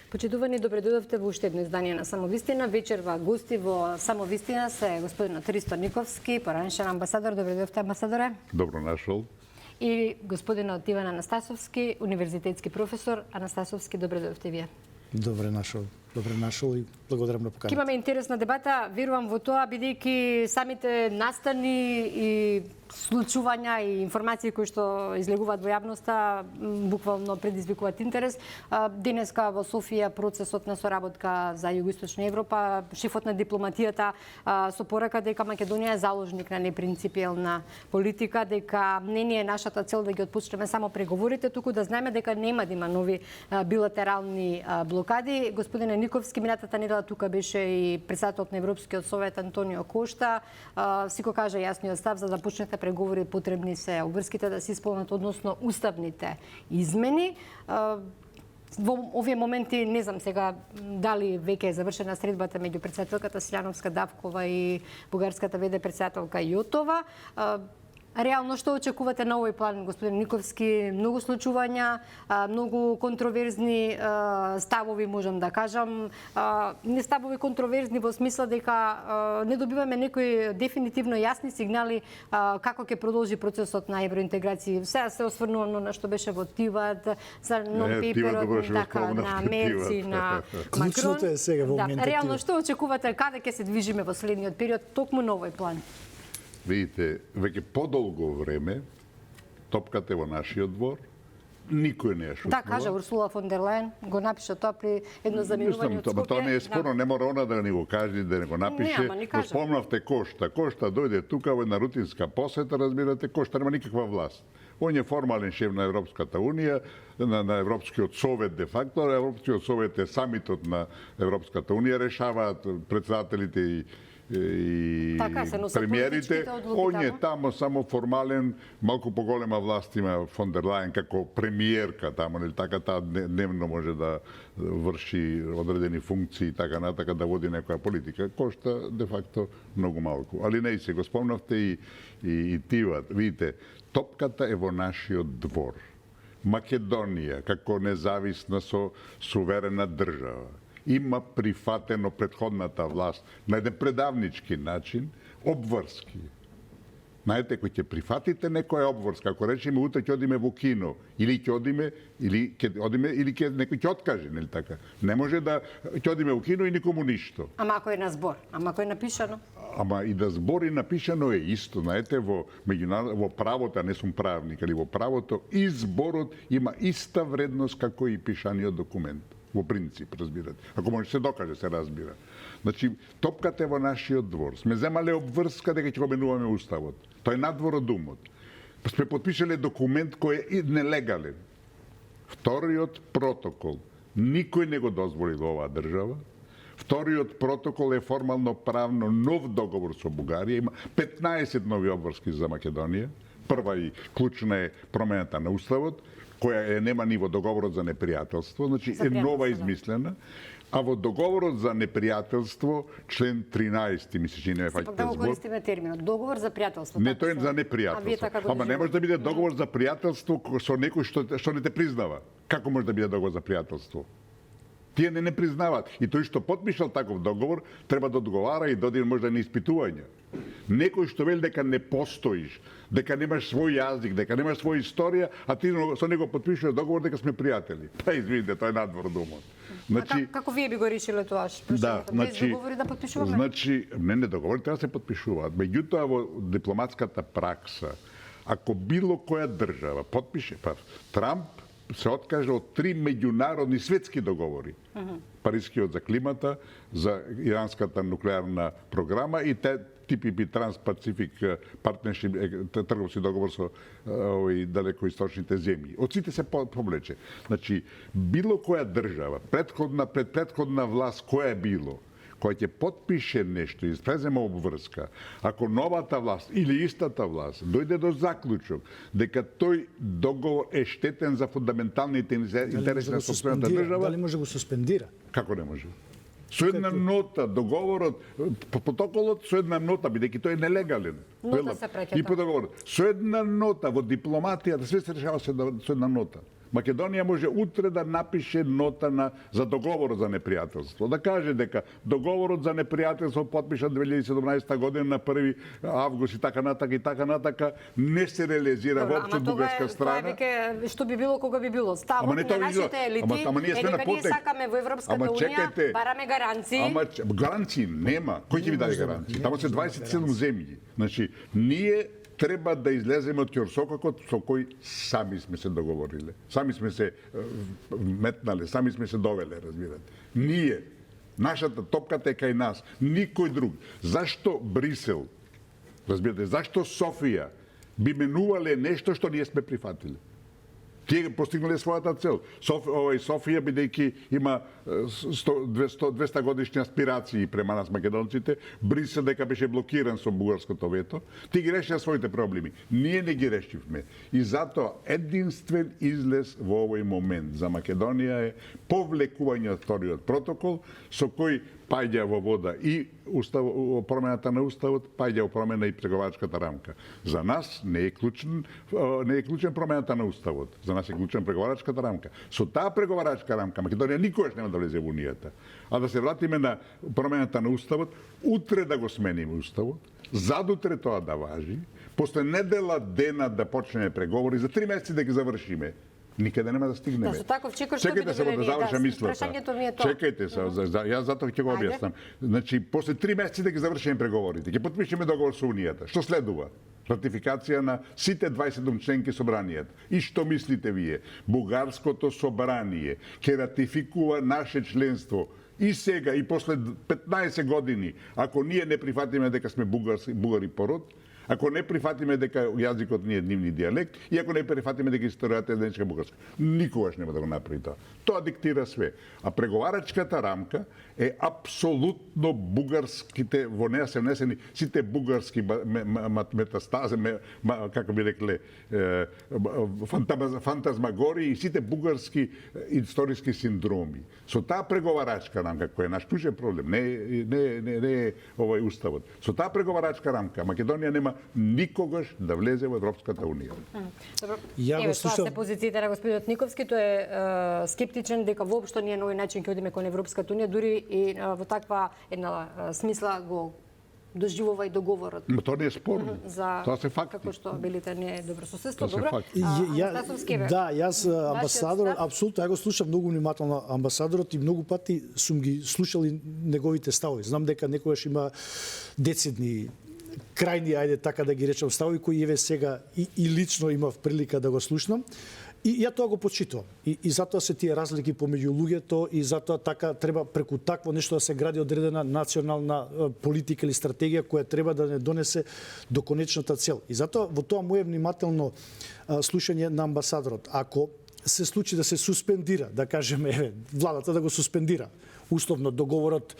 Почитувани, добре дојдовте во уште едно издание на Самовистина. Вечерва гости во Самовистина се господинот Христо Никовски, поранешен амбасадор. Добре дојдовте, амбасадоре. Добро нашол. И господинот Иван Анастасовски, универзитетски професор. Анастасовски, добре дојдовте вие. Добре нашол и благодарам на поканата. Имаме интересна дебата, верувам во тоа, бидејќи самите настани и случувања и информации кои што излегуваат во јавноста буквално предизвикуваат интерес. Денеска во Софија процесот на соработка за Југоисточна Европа, шефот на дипломатијата со порака дека Македонија е заложник на непринципиелна политика, дека не ни е нашата цел да ги отпуштиме само преговорите, туку да знаеме дека нема да има нови билатерални блокади. Господине Никовски, минатата недела тука беше и председателот на Европскиот совет Антонио Кошта. Си го кажа јасниот став, за да почнете преговори потребни се обврските да се исполнат, односно уставните измени. Во овие моменти не знам сега дали веќе е завршена средбата меѓу председателката Силјановска Давкова и бугарската ВД председателка Јотова. Реално, што очекувате на овој план, господин Никовски? Многу случувања, многу контроверзни ставови, можам да кажам. Не ставови контроверзни во смисла дека не добиваме некои дефинитивно јасни сигнали како ќе продолжи процесот на евроинтеграција. Сега се осврнувам на што беше во Тиват, за нон-пейперот, така, на Мерци, на Макрон. Клучното е сега во моментот. Реално, што очекувате, каде ќе се движиме во следниот период, токму на овој план? Видите, веќе подолго време топката е во нашиот двор, никој не ја шутнува. Да, кажа Урсула фон дер Лајен, го напиша тоа при едно замирување од Скопје. Тоа не е спорно, не мора она да ни го каже, да не го напише. Не, спомнавте Кошта. Кошта дојде тука во една рутинска посета, разбирате, Кошта нема никаква власт. Он е формален шеф на Европската унија, на Европскиот совет де факто, Европскиот совет е самитот на Европската унија, решаваат председателите и така, премиерите, он е тамо само формален, малку поголема власт има фон дер Лајен како премиерка тамо, нели така, таа дневно може да врши одредени функции и така натака, да води некоја политика, кошта де факто многу малку. Али не се го спомнавте и Тиват, видите, топката е во нашиот двор. Македонија како независна со суверена држава има прифатено претходната власт на еден предавнички начин, обврски. Знаете, кој ќе прифатите некоја обврска, ако речеме утре ќе одиме во кино, или ќе одиме, или ќе некој ќе откаже, нели така? Не може да ќе одиме во кино и никому ништо. Ама ако е на збор, ама ако е напишано? Ама и да збор и напишано е исто, знаете, во правото, не сум правник, али во правото и зборот има иста вредност како и пишаниот документ. Во принцип, разбирате. Ако може се докаже, се разбира. Значи, топката е во нашиот двор. Сме земале обврска дека ќе го менуваме уставот. Тој е надвор од умот. Сме подпишале документ кој е нелегален. Вториот протокол. Никој не го дозволи во оваа држава. Вториот протокол е формално правно нов договор со Бугарија. Има 15 нови обврски за Македонија. Прва и клучна е промената на уставот, која нема ниво договорот за непријателство, значи е нова измислена, а во договорот за непријателство, член 13, ми се чини ме фаќате збор. Да го користиме терминот, договор за пријателство. Не, тој е за непријателство. Ама не може да биде договор за пријателство со некој што не те признава. Како може да биде договор за пријателство? Тие не признаваат. И тој што подпишал таков договор, треба да одговара и да оди можда на испитување. Некој што вели дека не постоиш, дека немаш свој јазик, дека немаш своја историја, а ти со него подпишуваш договор дека сме пријатели. Па извините, тоа е надвор од умот. Значи, како вие би го решиле тоа? Да, без договори да подпишуваме? Значи, не договори треба да се подпишуваат. Меѓутоа во дипломатската пракса, ако било која држава подпише, па Трамп се откажа од 3 меѓународни светски договори. Парискиот за климата, за иранската нуклеарна програма и ТПП, Транс-Пацифик партнершип, трговски договор со далекоисточните земји. Од сите се повлече. Значи, било која држава, предходна власт која е било, кој ќе подпише нешто и презема обврска, ако новата власт или истата власт дојде до заклучок дека тој договор е штетен за фундаменталните интереси на сопствената држава, дали може да го суспендира? Како не може? Со една нота, договорот, протоколот со една нота, бидејќи тој е нелегален. Нота се праќа. И по договорот. Со една нота во дипломатија, да све се решава со една нота. Македонија може утре да напише нота за договорот за непријателство. Да каже дека договорот за непријателство потпишан 2017 година на 1 август и така натака не се реализира воопшто од бугарска страна. Ама што би било кога би било? Ставот на нашите елити е дека ние сакаме во Европската унија, бараме гаранции. Гаранции нема. Кој ќе ви даде гаранции? Таму се 27 земји. Значи, ние треба да излеземе од ќорсококот со кој сами сме се договориле. Сами сме се метнале, сами сме се довеле, разбирате. Ние, нашата топката е кај нас, никој друг. Зашто Брисел, разбирате, зашто Софија би менувале нешто што ние сме прифатиле? Тие постигнале својата цел. Софија, бидејќи има 200 годишни аспирации према нас македонците, Брисел дека беше блокиран со бугарското вето, ти ги решија своите проблеми. Ние не ги решивме. И затоа единствен излез во овој момент за Македонија е повлекување од вториот протокол, со кој паѓа во вода и промената на уставот, паѓа во промена и преговарачката рамка. За нас не е клучен промената на уставот. За нас е клучен преговарачката рамка. Со таа преговарачка рамка Македонија никогаш нема да влезе во унијата. А да се вратиме на промената на уставот, утре да го смениме уставот, задутре тоа да важи, после недела дена да почнеме преговори, за 3 месеци да ги завршиме. Никаде нема да стигнеме. Да, со таков чекор што Чекајте само да завршам мислата. Прашањето ми е тоа. Чекајте се, јас затоа ќе го објаснам. Значи, после 3 месеци да ги завршиме преговорите, ќе потпишеме договор со Унијата. Што следува? Ратификација на сите 27 членки собранијата. И што мислите вие? Бугарското собрание ќе ратификува наше членство и сега, и после 15 години, ако ние не прифатиме дека сме бугари по род, ако не прифатиме дека јазикот ни е нивни дијалект и ако не прифатиме дека историјата е денешка бугарска. Никогаш нема да го направи тоа. Тоа диктира све. А преговарачката рамка е апсолутно бугарските, во неа се внесени сите бугарски метастази, како би рекле, фантазмагории и сите бугарски историски синдроми. Со таа преговарачка рамка, која е наш клучен проблем, не е овој уставот. Со таа преговарачка рамка Македонија нема никогаш да влезе во Европската унија. Добро. Еве, тоа се позициите на господинот Никовски, тој е скептичен дека воопшто ние на овој начин ќе одиме кон Европската унија, дури и во таква една смисла го доживува и договорот. Но тоа не е спорно. Тоа се факти. Како што билите не е добрососедство, Тоа се добро. факти. Да, јас амбасадорот, апсолутно, ја го слушам многу внимателно амбасадорот и многу пати сум ги слушали неговите ставови. Знам дека некогаш има децидни крајни, ајде така да ги речам, ставови кои еве сега и лично имав прилика да го слушнам. И ја тоа го почитувам. И затоа се тие разлики помеѓу луѓето и затоа така треба преку такво нешто да се гради одредена национална политика или стратегија која треба да не донесе до конечната цел. И затоа во тоа моје внимателно слушање на амбасадорот, ако се случи да се суспендира, да кажеме, еве, владата да го суспендира условно договорот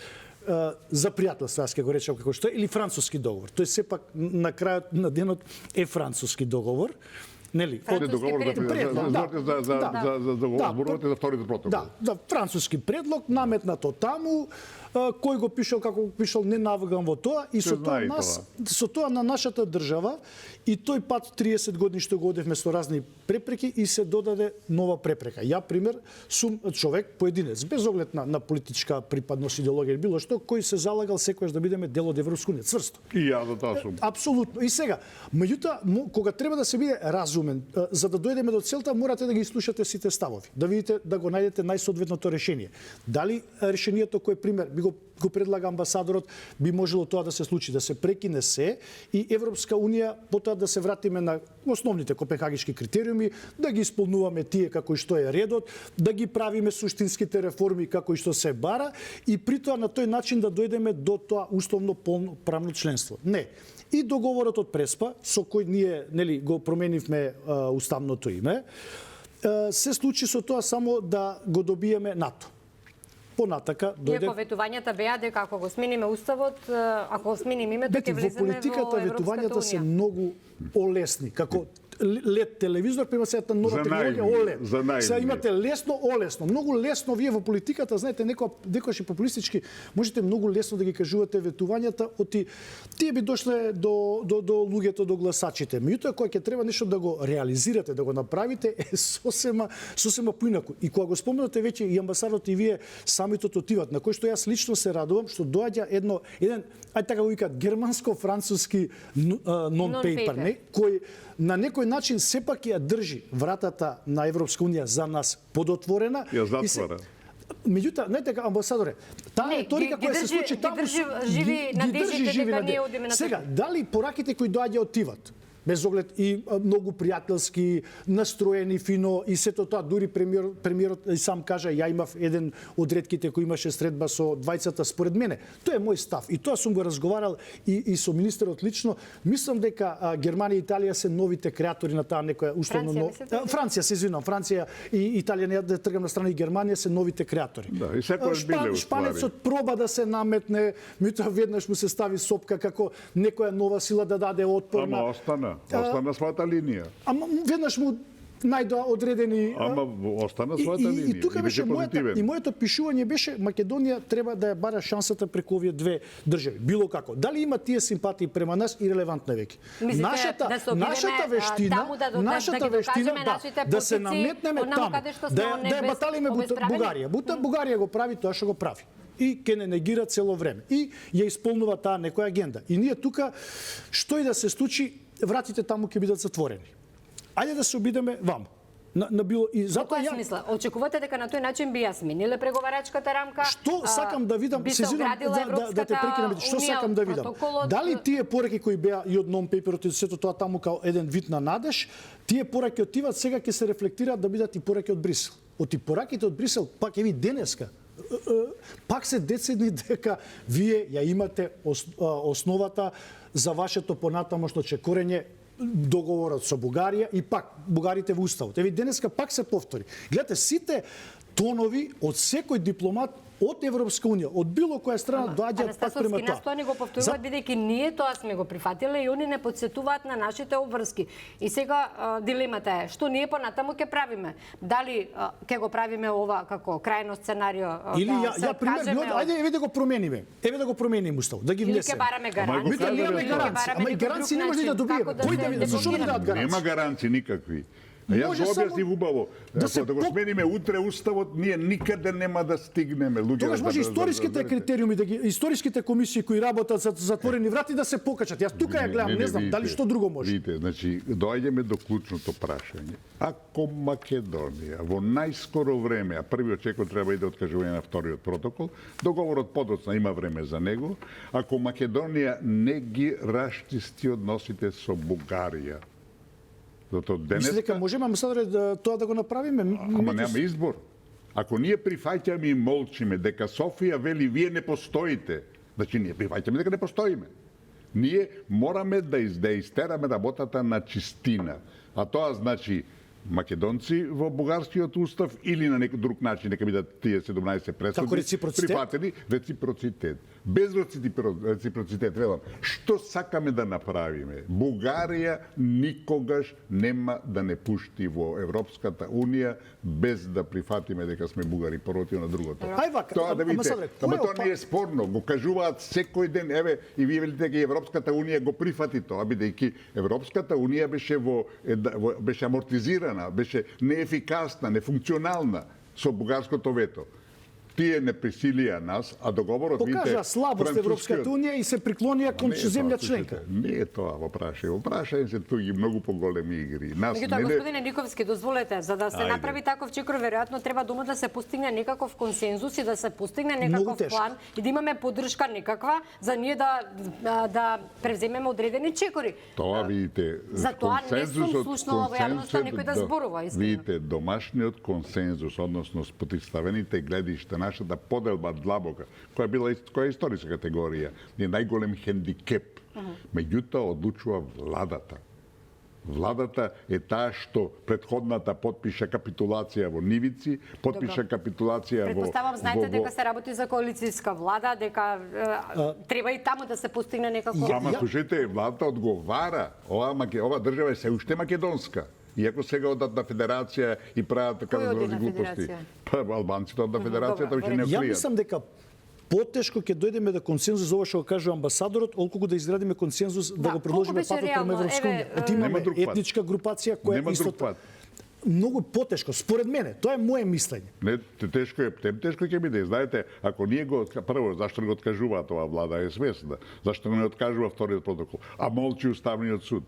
за пријателство, јас ќе го речам како што е, или француски договор. Тој сепак на крајот на денот е француски договор. Нели? Договорот за вториот протокол. Да, француски предлог наметнато таму, кој го пишал, како го пишал, не навгам во тоа и со тоа на нашата држава и тој пат 30 години што го одевме со разни препреки и се додаде нова препрека. Ја пример сум човек поединец без оглед на политичка припадност, идеологија или било што, кој се залагал секогаш да бидеме дел од Европска унија, цврсто. И ја за тоа сум. Апсолутно. И сега, меѓутоа кога треба да се биде разумен, за да дојдеме до целта, морате да ги слушате сите ставови, да видите, да го најдете најсоодветното решение. Дали решението кој пример би го предлага амбасадорот, би можело тоа да се случи, да се прекине се и Европска унија потоа да се вратиме на основните копенхагишки критериуми, да ги исполнуваме тие како и што е редот, да ги правиме суштинските реформи како и што се бара и при тоа на тој начин да дојдеме до тоа условно полноправно членство. Не. И договорот од Преспа, со кој ние нели го променивме уставното име, се случи со тоа само да го добиеме НАТО. Понатака дојде. Иако ветувањата беа дека ако го смениме уставот, ако го смениме името ќе влеземе во политиката Европската ветувањата унија. се многу олесни, како LED телевизор, па има сега нова За технологија наивни, OLED. за наивни. Сега имате лесно, олесно. Многу лесно вие во политиката, знаете, некојаш и популистички, можете многу лесно да ги кажувате ветувањата, тие би дошле до луѓето, до гласачите. Меѓутоа, кога ќе треба нешто да го реализирате, да го направите, е сосема поинаку. И кога го споменате веќе и амбасадорот и вие самитот отиват, на кој што јас лично се радувам, што доаѓа еден, ајде така го викаат, германско-француски нон-пейпер, не? Кој на некој начин сепак ја држи вратата на Европска унија за нас подотворена. Ја затвора. Меѓутоа, знаете дека амбасадоре, таа реторика која се случи таму живи надеждите дека ние одиме на сега, дали пораките кои доаѓа отиват? Без оглед и многу пријателски, настроени, фино, и сето тоа, дури премиерот и сам кажа, ја имав еден од ретките кој имаше средба со двајцата според мене. Тоа е мој став и тоа сум го разговарал и со министерот лично. Мислам дека Германија и Италија се новите креатори на таа некоја условно Франција, се извинувам, Франција и Италија, не да тргам на страна, и Германија се новите креатори. Да, и секојаш биле Шпанецот проба да се наметне, меѓутоа веднаш му се стави сопка како некоја нова сила да даде отпор. Ама остана својата линија. Ама веднаш му најдоа одредени. Ама остана својата линија. И тука беше моето пишување беше Македонија треба да ја бара шансата преку овие две држави. Било како. Дали има тие симпатии према нас и релевантно е веќе. Нашата вештина да се наметнеме таму, да ја баталиме Бугарија. Бугарија го прави тоа што го прави. И ке не негира цело време. И ја исполнува таа некоја агенда. И ние тука, што и да се случи, вратите таму ќе бидат затворени. Ајде да се обидеме ваму. И затоа ја смисла, очекувате дека на тој начин би ја смениле преговарачката рамка? Што сакам да видам, се извинувам да те прекинам, што сакам да видам? Дали тие пораки кои беа и од нон-пейперот и сето тоа таму као еден вид на надеж, тие пораки отиват сега ќе се рефлектираат да бидат и пораки од Брисел. Од и пораките од Брисел пак еви денеска пак се децидни дека вие ја имате основата за вашето понатамошно чекорење договорот со Бугарија и пак бугарите во уставот. Еви денеска пак се повтори. Гледате, сите тонови од секој дипломат од Европска унија, од било која страна доаѓаат пак према тоа. Нас тоа ни го повторуваат бидејќи ние тоа сме го прифатиле и они не потсетуваат на нашите обврски. И сега дилемата е што ние понатаму ќе правиме? Дали ќе го правиме ова како крајно сценарио? Или ја пример, ајде еве да го промениме. Еве да го промениме уставот, да ги внесеме. Или ќе бараме гаранции. Немаме гаранции, ама и гаранции не може да добиеме. Кој да види? Зошто да дадат гаранции? Нема гаранции никакви. Јас го објаснив убаво. Да го смениме утре уставот, ние никаде нема да стигнеме. Тогаш може историските критериуми, историските комисии кои работат за затворени врати да се покачат. Јас тука ја гледам, не знам дали што друго може. Видите, значи доаѓаме до клучното прашање. Ако Македонија во најскоро време, а првиот чекор треба и да откажување на вториот протокол, договорот подоцна има време за него, ако Македонија не ги расчисти односите со Бугарија, мислите дека можеме тоа да го направиме? Ама нема избор. Ако ние прифаќаме и молчиме дека Софија вели вие не постоите, значи ние прифаќаме дека не постоиме. Ние мораме да истераме работата на чистина. А тоа значи македонци во бугарскиот устав или на некој друг начин нека бидат тие 17 пресуди прифатени реципроцитет. Без реципроцитет, велам, што сакаме да направиме? Бугарија никогаш нема да не пушти во Европската унија без да прифатиме дека сме бугари против на другото. Тоа да видите, ама тоа не е спорно, го кажуваат секој ден, еве и вие велите дека Европската унија го прифати тоа, бидејќи Европската унија беше амортизирана, беше неефикасна, нефункционална со бугарското вето. Тие не присилија нас, а договорот покажа слабост Европската унија и се приклонија кон земја членка. Не е тоа во прашање. Во прашање се туѓи многу поголеми игри. Меѓутоа, господине Никовски, дозволете, за да се направи таков чекор, веројатно треба дома да се постигне некаков консензус и да се постигне некаков план и да имаме поддршка некаква за ние да превземеме одредени чекори. Тоа видите, за тоа не сум слушнала во јавноста некој да зборува, истина. Видите, домашниот консензус, односно спротивставените гледишта, нашата поделба длабока, која е историска категорија, е најголем хендикеп. Меѓутоа одлучува владата. Владата е таа што претходната подпиша капитулација во Нивици, подпиша капитулација во... Предпоставам, знаете дека се работи за коалицијска влада, дека треба и таму да се постигне некако... Ама слушайте, владата одговара. Ова држава е се уште македонска. Иако сега одат на федерација и прават така глупости. Па албанците од на федерацијата веќе не Ја кријат. мислам дека потешко ќе дојдеме до консензус за ова што го кажува амбасадорот, отколку да изградиме консензус да го продолжиме беше патот према реално? Европска унија. Еве, Оти имаме Нема друг пат. етничка групација која Нема исто друг пат. многу потешко, според мене, тоа е моje мислење. Не, тешко ќе биде. Знаете, ако ние го прво зашто не го откажуваат ова влада е свесна, зашто не откажува вториот протокол, а молчи Уставниот суд.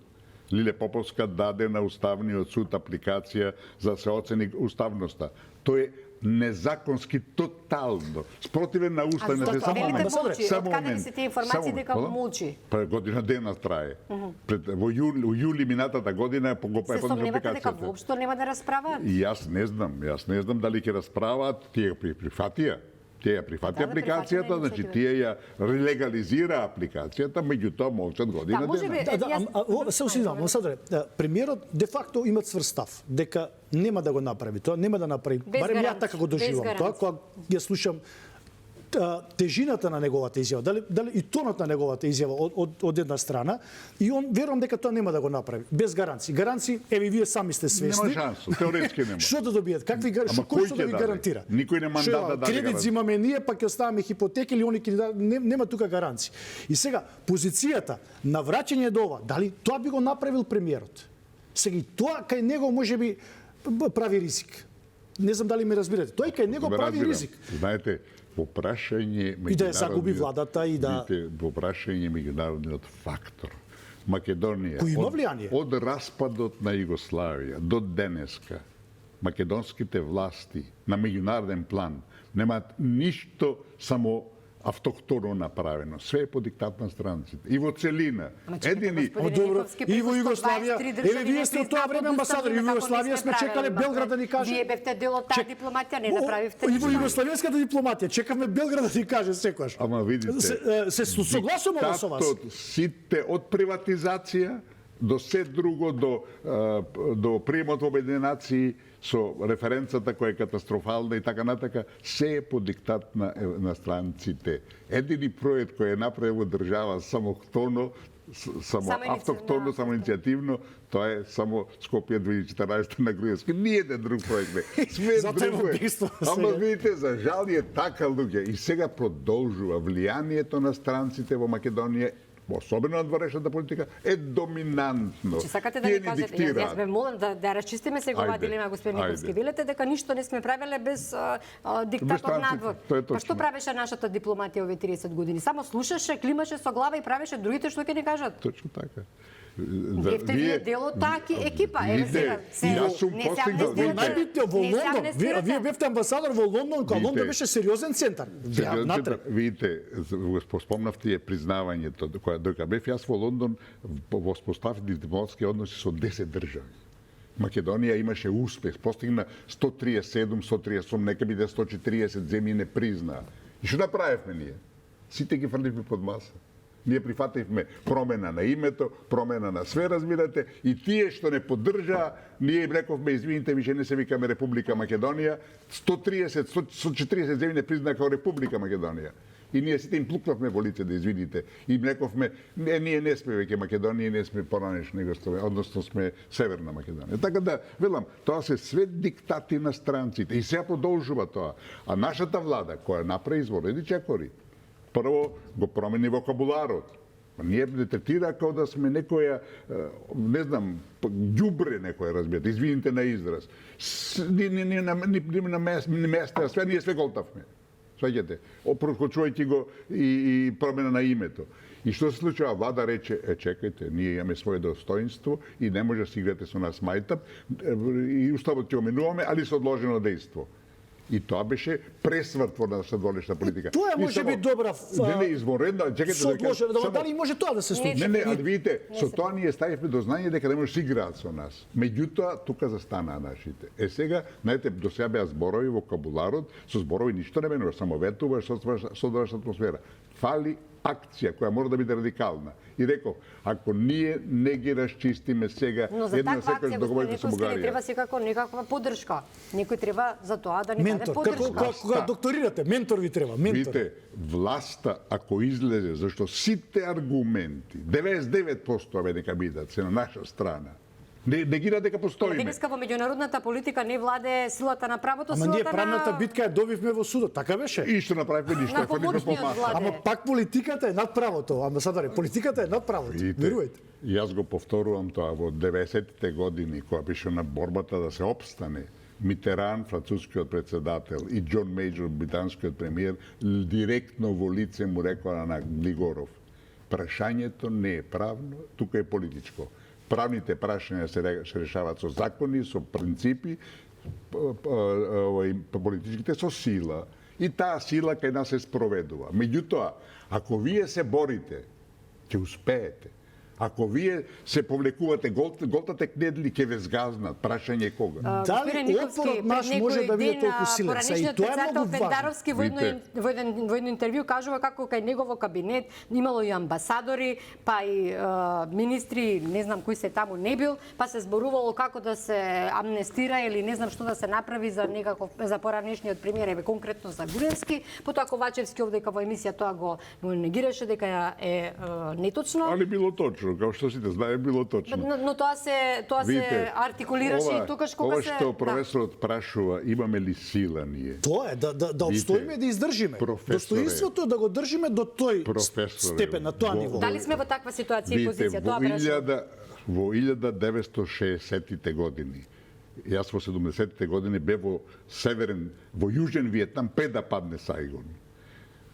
Лиле Поповска даде на Уставниот суд апликација за се оцени уставноста. Тој е незаконски тотално, спротивен на устав. А зашто велите молчи? Само Од каде момент. ви се тие информации Само- дека Кола? молчи? Па година дена трае. Во јули минатата година го Се сомневате дека воопшто нема да расправаат? И јас не знам дали ќе расправаат, тие прифатија. Тие ја прифати Да, да, апликацијата, прифатена значи иницијатива. тие ја легализира апликацијата, меѓутоа молчат година Да, можеби дена. Се усидам, амбасадоре, премиерот де факто има цврст став дека нема да го направи тоа, нема да направи. Без Барем ја гаранции, така го без доживам тоа, гаранции. кога ја слушам тежината на неговата изјава, дали и тонот на неговата изјава од една страна, и он верувам дека тоа нема да го направи без гаранции. Гаранции, еве вие сами сте свесни. Нема шанса, теоретски нема. Што да добијат? Какви Ама кој кој што ќе да ви даде? гарантира? Никој не мандат да даде Кредит гаранции. зимаме ние, па ќе оставаме хипотека или они ќе ни дадат, нема тука гаранции. И сега позицијата на враќање до ова, дали тоа би го направил премиерот? Сега и тоа кај него можеби прави ризик. Не знам дали ме разбирате. Тој кај него прави Разбирам. ризик. Знаете, во прашање И да ја загуби владата и да... Видите, во прашање меѓународниот фактор. Македонија Кој има влијание? од распадот на Југославија до денеска македонските власти на меѓународен план немаат ништо само автохтоно направено. Све е по диктат на странците. И во целина. Едини... Добро, и во Југославија, еве вие сте од тоа време амбасадори, и во Југославија сме чекале Белград да ни каже. Вие бевте дел од таа дипломатија, не направивте И во ништо. југослависката дипломатија чекавме Белград да ни каже секогаш. Ама видите, Се согласуваме со вас. диктатот, сите од приватизација до се друго, до приемот во Обединени нации, со референцата која е катастрофална и така натака, се е по диктат на странците. Едини проект кој е направил држава самохтоно, само автохтоно, само иницијативно, тоа е само Скопје 2014 на Груевски. Ниједен друг проект не. Све Затоа е во друго е. бегство Ама сега. видите, за жал е така луѓе. И сега продолжува влијанието на странците во Македонија, особено на дворешната политика, е доминантно. Че сакате да Тие ни кажете, јас ве молам да расчистиме сега оваа Ајде, дилема, господин ајде. Николски. Велете дека ништо не сме правеле без диктатор странците, надвор. тоа е Па точно. што правеше нашата дипломатија овие 30 години? Само слушаше, климаше со глава и правеше другите што ќе ни кажат. Точно така. Бевте вие дел од таа екипа. Еве сега, Јас сум не се постигнал, амнестирате. Најбитно во Не се Лондон, амнестирате. вие бевте амбасадор во Лондон, кога Видите. Лондон беше сериозен центар. Веа натреб. Видите, го спомнавте признавањето, докога бев јас во Лондон, воспостави дипломатски односи со 10 држави. Македонија имаше успех, постигна 137, 138, нека биде 140 земји не признаа. И што направивме ние? Сите ги фрливме под маса. Ние прифативме промена на името, промена на све, разбирате, и тие што не поддржаа, ние им рековме, извините, више не се викаме Република Македонија, 130, 140 земји не признаа како Република Македонија. И ние сите им плукнавме во лице да извините. И им рековме, ние не сме веќе Македонија, не сме поранеш него што, односно сме Северна Македонија. Така да, велам, тоа се све диктати на странците и сега продолжува тоа. А нашата влада, која направи извонеди чекори, прво го промени вокабуларот. Ние не третира како да сме некоја, не знам, ѓубре некоја, разбирате, извините на израз. Ни на места, све, ние све голтавме. Сваѓате, прокочувајќи го и промена на името. И што се случува? Влада рече, чекајте, ние имаме своје достоинство и не може да си играте со нас мајтап, и уставот ќе го менуваме, али со одложено дејство. И тоа беше пресврт во нашата дворешна политика. Тоа може би добра Не, извонредно, чекајте со одложено, само- дали може тоа да се случи? Не, али видите, со тоа ние ставивме до знање дека не може да се играат со нас. Меѓутоа, тука застанаа нашите. Сега, знаете, до сега беа зборови, вокабуларот, со зборови ништо не менува, само ветуваш, создаваш атмосфера. Фали акција која мора да биде радикална. И реков, ако ние не ги расчистиме сега, Но за една таква секој акција, договорите со господин Бугарија. треба секако некаква поддршка. Некој треба за тоа да ни даде Ментор. поддршка. Кога докторирате, ментор ви треба, ментор. Видите, власта, ако излезе, зашто сите аргументи, 99% бе дека бидат, се на наша страна. Не ги дека постоиме. Денеска во меѓународната политика не владе силата на правото, Ама ние силата правната на... битка ја добивме во судот, така беше? И што направивме ништо, На фрлихме помошниот помаса. владе. Ама пак политиката е над правото, амбасадоре, политиката е над правото. Видите, Верувајте. јас го повторувам тоа во 90-те години, кога беше на борбата да се опстане, Митеран, францускиот председател, и Џон Мејџор, британскиот премиер, директно во лице му рекоа на Глигоров: прашањето не е правно, тука е политичко. Правните прашања се решаваат со закони, со принципи, политичките со сила. И таа сила кај нас се спроведува. Меѓутоа, ако вие се борите, ќе успеете. Ако вие се повлекувате, голтате кнедли, ќе ве згазнат. Прашање кога? Дали отпорот наш може да биде толку силен? И тоа е многу важно. Пендаровски во едно интервју кажува како кај негово кабинет имало и амбасадори, па и министри, не знам кои се таму не бил, па се зборувало како да се амнестира или не знам што да се направи за некаков за поранешниот премиер, еве конкретно за Груевски, потоа Ковачевски овдека во емисија тоа го негираше дека е неточно. Али било точно, како што сите знае, било точно. Но тоа се артикулираше и тогаш кога се... Ова што професорот прашува, имаме ли сила ние? Тоа е, да обстоиме и да издржиме. Достоинството е да го држиме до тој степен, на тоа ниво. Дали сме во таква ситуација и позиција? Тоа прашувам. Во 1960-тите години, јас во 70-тите години бе во Јужен Виетнам, пред да падне Саигон.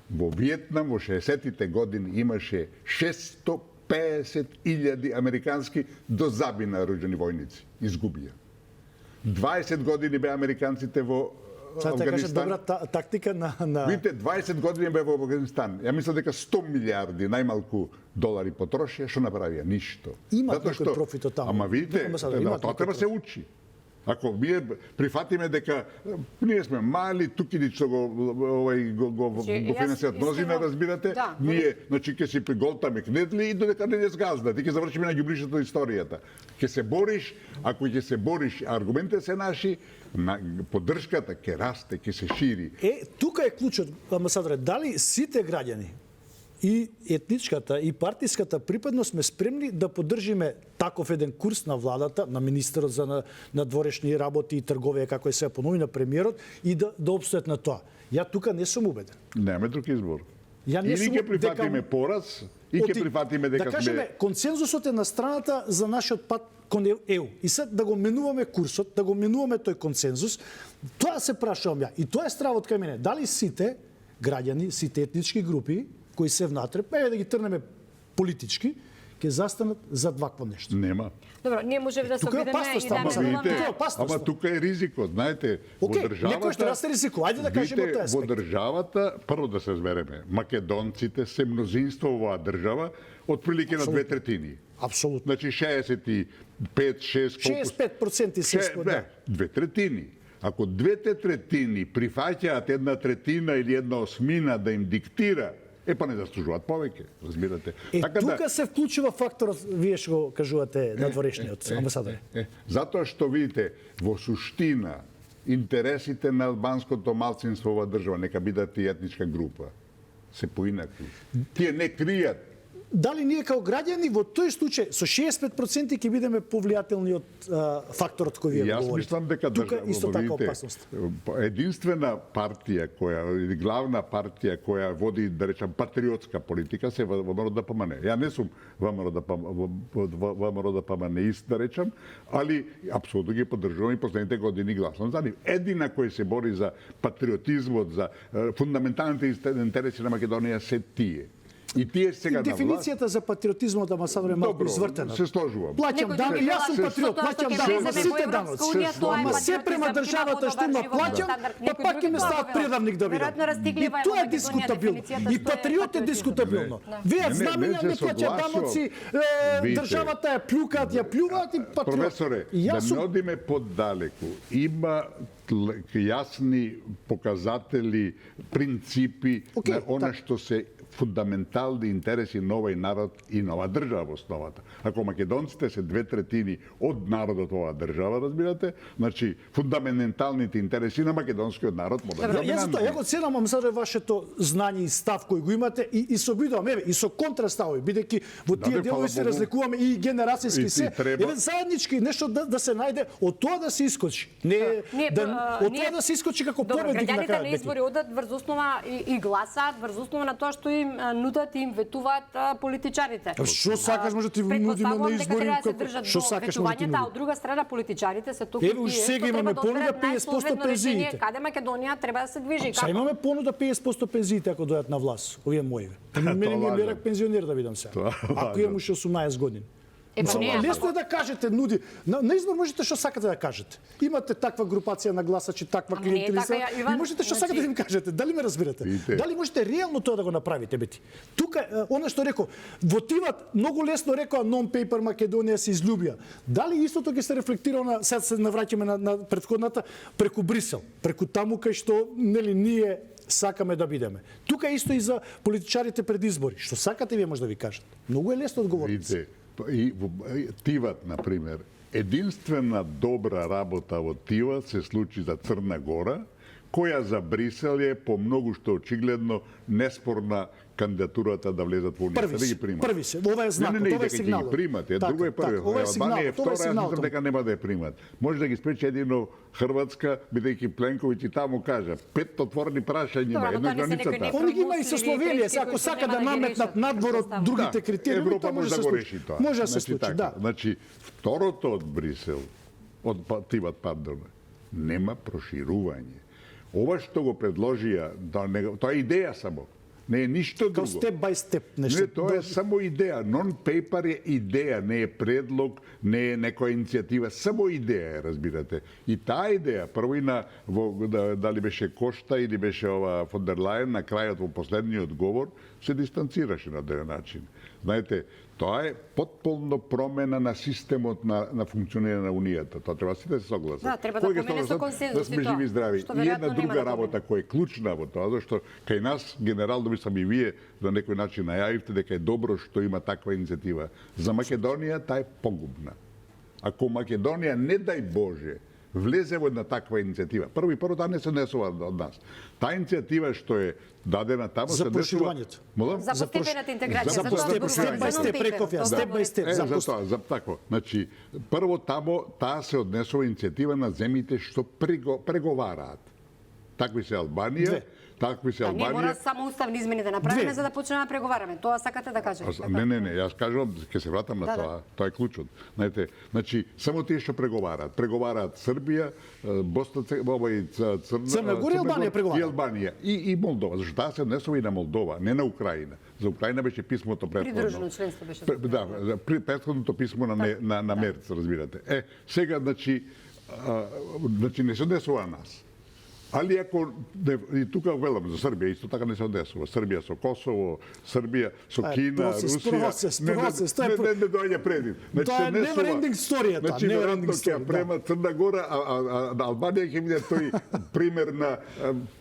Во Виетнам во 60-тите години имаше 650.000 американски до заби наоруџани војници. Изгубија. 20 години бе американците во Авганистан. Добра тактика на... Видите, 20 години бе во Авганистан. Ја мислам дека 100 милиарди најмалку долари потрошија, што направија? Ништо. Има некој профит од таму. Ама видите, тоа треба се учи. Ако ние прифатиме дека ние сме мали, тукиди што го финансират мнозина, разбирате, ние, значи, ќе си приголтаме кнедли и додека не згазнат, и ќе завршиме на ѓубришето историјата. Ќе се бориш, ако ќе се бориш, аргументите се наши, поддршката ќе расте, ќе се шири. Тука е клучот, амбасадоре, дали сите граѓани и етничката и партиската припадност сме спремни да поддржиме таков еден курс на владата, на министерот за надворешни работи и трговија, како е се понови на премиерот, и да обстојат на тоа. Ја тука не сум убеден. Немаме друг избор. Или ќе прифатиме пораз, и ќе прифатиме дека да кажеме, консензусот е на страната за нашиот пат кон ЕУ. И сега да го менуваме курсот, да го менуваме тој консензус, тоа се прашувам ја. И тоа е стравот кај мене. Дали сите граѓани, сите етнички групи кои се внатре, еве да ги трнеме политички, ќе застанат за вакво нешто. Нема. Добро, ние можеме да се обидеме и да менуваме. Ама тука е ризикот, знаете, во државата. Некој што расте ризико, ајде да кажеме тоа аспект. Во државата, прво да се звереме, македонците се мнозинство во оваа држава, отприлике на 2/3. Апсолутно. Значи 65% се споделя. 2/3. Ако 2/3 прифаќаат 1/3 или 1/8 да им диктира, па не заслужуваат повеќе, разбирате. Така тука се вклучува факторот, вие што го кажувате надворешниот амбасадор. Затоа што видите, во суштина интересите на албанското малцинство во држава, нека бидат и етничка група, се поинакви. Тие не кријат. Дали ние као граѓани во тој случај со 65% ќе бидеме повлијателни од факторот кој вие го говорите? Јас мислам дека тука исто така опасност. Единствена партија или главна партија која води, да речам, патриотска политика се ВМРО ДПМН. Ја не сум ВМРО ДПМН ист, да речам, али апсолутно ги поддржувам и последните години гласам за нив. Едина кој се бори за патриотизмот, за фундаменталните интереси на Македонија се тие. И тие сега на власт. Дефиницијата за патриотизмот амбасадор е малку извртена. Се сложувам. Плаќам данъци, јас сум патриот, плаќам данъци, сите данъци. Ама се према државата што има плаќам, па пак ќе ме стават предавник да бидам. И тоа е дискутабилно. И патриот е дискутабилно. Вие знаменја не плаќа данъци, државата ја плюкаат, ја плюваат и патриот. Професоре, да не одиме поддалеку. Има јасни показатели, принципи на она што се фундаментални интереси на овој народ и на оваа држава во основата. Ако македонците се 2/3 од народот оваа држава, разбирате, значи фундаменталните интереси на македонскиот народ може да Ја го ценам амбасадоре вашето знање и став кој го имате и се обидувам и со контрастави, бидејќи во тие делови се разликуваме и генерацијски се. Еве заеднички нешто да се најде, од тоа да се искочи. Не од тоа да се искочи како победник на крајот. Граѓаните на избори одат врз основа и гласаат врз основа на тоа што им нудат и им ветуваат политичарите. Што сакаш може ти нудиме на избори што сакаш може ти нуди. Од друга страна политичарите се токму тие сега имаме понуда 50% пензиите. Каде Македонија треба да се движи? Сега имаме понуда 50% пензиите ако дојдат на власт, овие мои. Мене ми е лерак пензионер да видам сега. Ако имам уште 18 години. Лесно е да кажете, нуди. На избор можете што сакате да кажете. Имате таква групација на гласачи, таква клиентелиза. И можете што сакате да им кажете. Дали ме разбирате? Дали можете реално тоа да го направите, бети? Тука, она што реков, во Тиват многу лесно рекоа non-paper Македонија се изљубија. Дали истото ќе се рефлектира на, сега се навраќаме на претходната, преку Брисел, преку таму кај што, нели, ние сакаме да бидеме. Тука исто и за политичарите пред избори. Што сакате вие може да ви кажат? Многу е лесно одговорите. И Тиват, например, единствена добра работа во Тиват се случи за Црна Гора, која за Брисел е по многу што очигледно неспорна кандидатурата да влезат во университет, да ги примат. Први се, ова е знак, ова е сигнал. Ги примат, друго е први. Албанија е втора, јас мислам дека нема да ја примат. Може да ги спречи едино Хрватска, бидејќи Пленковиќ и таму кажа 5 отворени прашања има, една границата. Они ги има и со Словенија, ако сака да наметнат надвор од другите критериуми, тоа може да се случи. Може да се случи, да. Значи, второто од Брисел, од Тиват, пардон, нема проширување. Ова што го предложија, тоа е идеја само. Не е ништо друго. Степ бај степ нешто. Не, тоа е само идеја. Non-paper е идеја, не е предлог, не е некоја иницијатива, само идеја е, разбирате. И таа идеја, прво и дали беше Кошта или беше ова фон дер Лајен, на крајот во последниот говор, се дистанцираше на тој начин. Знаете, тоа е потполно промена на системот на функционирање на Унијата. Тоа треба сите да се согласат. Да, треба да помине со консензус да сме живи и здрави. И една друга работа која е клучна во тоа, зашто кај нас генерално мислам и вие на некој начин најавивте дека е добро што има таква иницијатива. За Македонија таа е погубна. Ако Македонија, не дај Боже, влезе во една таква иницијатива. Прво таа не се однесува од нас. Таа иницијатива што е дадена таму за проширувањето. За постепената интеграција, за степ бај степ реков ја, степ бај степ. За тако. Значи, прво таму таа се однесува иницијатива на земјите што преговараат. Такви се Албанија, такви се Албанија. Ние мора само уставни измени да направиме за да почнеме да преговараме. Тоа сакате да кажете? Не, јас кажувам, ќе се вратам на тоа. Тоа е клучот. Знаете, значи само тие што преговараат. Преговараат Србија, Босна, Црна Гора и Албанија преговараат. И Албанија и Молдова, зашто таа се однесува и на Молдова, не на Украина. За Украина беше писмото претходно. Придружено членство беше. Да, претходното писмо на Мерц, разбирате. Сега значи не се однесува нас. Али ако и тука велам за Србија исто така не се однесува. Србија со Косово, Србија со Кина, Русија. Процес, не доаѓа предвид. Тоа е never ending story, тоа. Never ending story. Према Црна Гора, а Албанија ќе биде тој пример на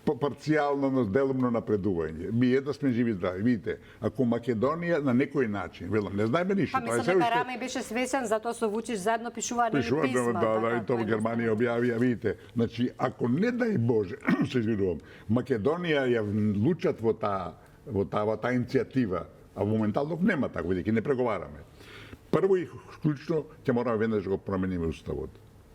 парцијално, но делумно напредување. Ми да сме живи здрави. Видите, ако Македонија на некој начин, велам, не знаеме ништо. Па мислам дека Рама беше свесен, затоа со Вучич заедно пишува писма. Да, и тоа Германија објави, видите. Значи, ако не дај Боже, се извинувам, Македонија ја влучат во таа иницијатива, а моментално нема така, бидејќи не преговараме. Прво и клучно ќе мораме веднаш да го промениме уставот.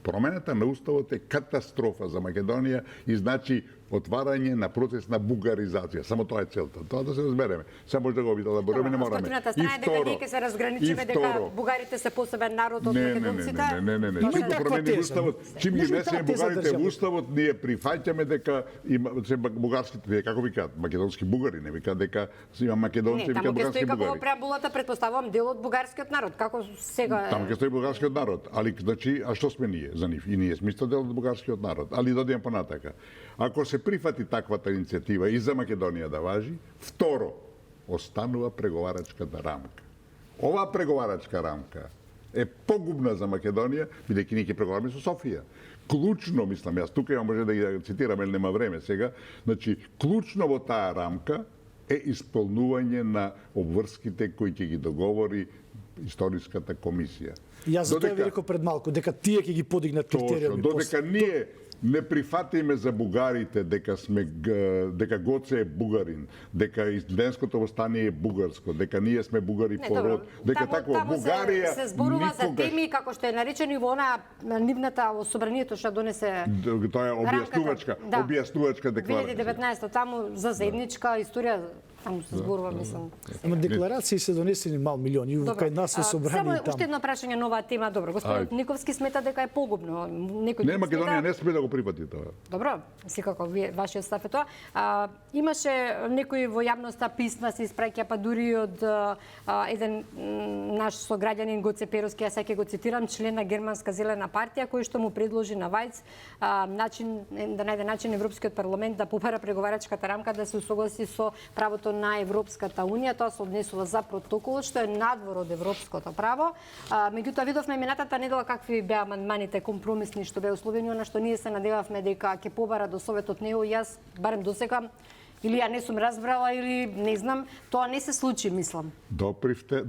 Промената на уставот е катастрофа за Македонија и значи отварање на процес на бугаризација. Само тоа е целта. Тоа да се разбереме. Сега може да го елаборираме, не мораме. И второ, дека се разграничиме дека бугарите се посебен народ од македонците. Не. Чим го променим уставот, чим ги внесеме бугарите во уставот, ние прифаќаме дека има се бугарските, како викаат, македонски бугари, не викаат дека има македонци, викаат бугарски бугари. Како во преамбулата претпоставувам дел од бугарскиот народ, како сега. Таму ќе стои бугарскиот народ, али значи а што сме ние за нив? И ние сме исто дел од бугарскиот народ, али додијам понатака. Ако се прифати таквата иницијатива и за Македонија да важи, второ, останува преговарачката рамка. Оваа преговарачка рамка е погубна за Македонија, бидејќи ние ќе преговараме со Софија. клучно, мислам, јас тука ја може да ги цитирам, или нема време сега, значи, клучно во таа рамка е исполнување на обврските кои ќе ги договори историската комисија. Јас затоа ви реков пред малку, дека тие ќе ги подигнат критериуми. Додека ние не прифатиме за бугарите дека Гоце е бугарин, дека Денското востание е бугарско, дека ние сме бугари по род, дека такво Бугарија се зборува за никогаш... теми како што е наречени во она нивната во собранието што донесе Тоа е објаснувачка декларација. 2019 таму за заедничка историја таму се зборува, мислам. Ама декларации се донесени мал милиони, кај нас се собрани само таму. уште едно прашање на оваа тема. Добро, господин Никовски смета дека е погубно. Некој Не, Македонија не сме да го прифати тоа. Добро, секако вашиот став е тоа. Имаше некои во јавноста писма се испраќа, па дури од еден наш сограѓанин Гоце Перовски, јас ќе го цитирам, член на Германска зелена партија, кој што му предложи на Вајц начин да најде начин Европскиот парламент да побара преговарачката рамка да се усогласи со правото на Европската унија. Тоа се однесува за протоколот што е надвор од европското право. Меѓутоа видовме минатата недела какви беа амандманите компромисни што беа условени, она што ние се надевавме дека ќе побара до Советот него. Јас барем досега или ја не сум разбрала или не знам, тоа не се случи, мислам. Допривте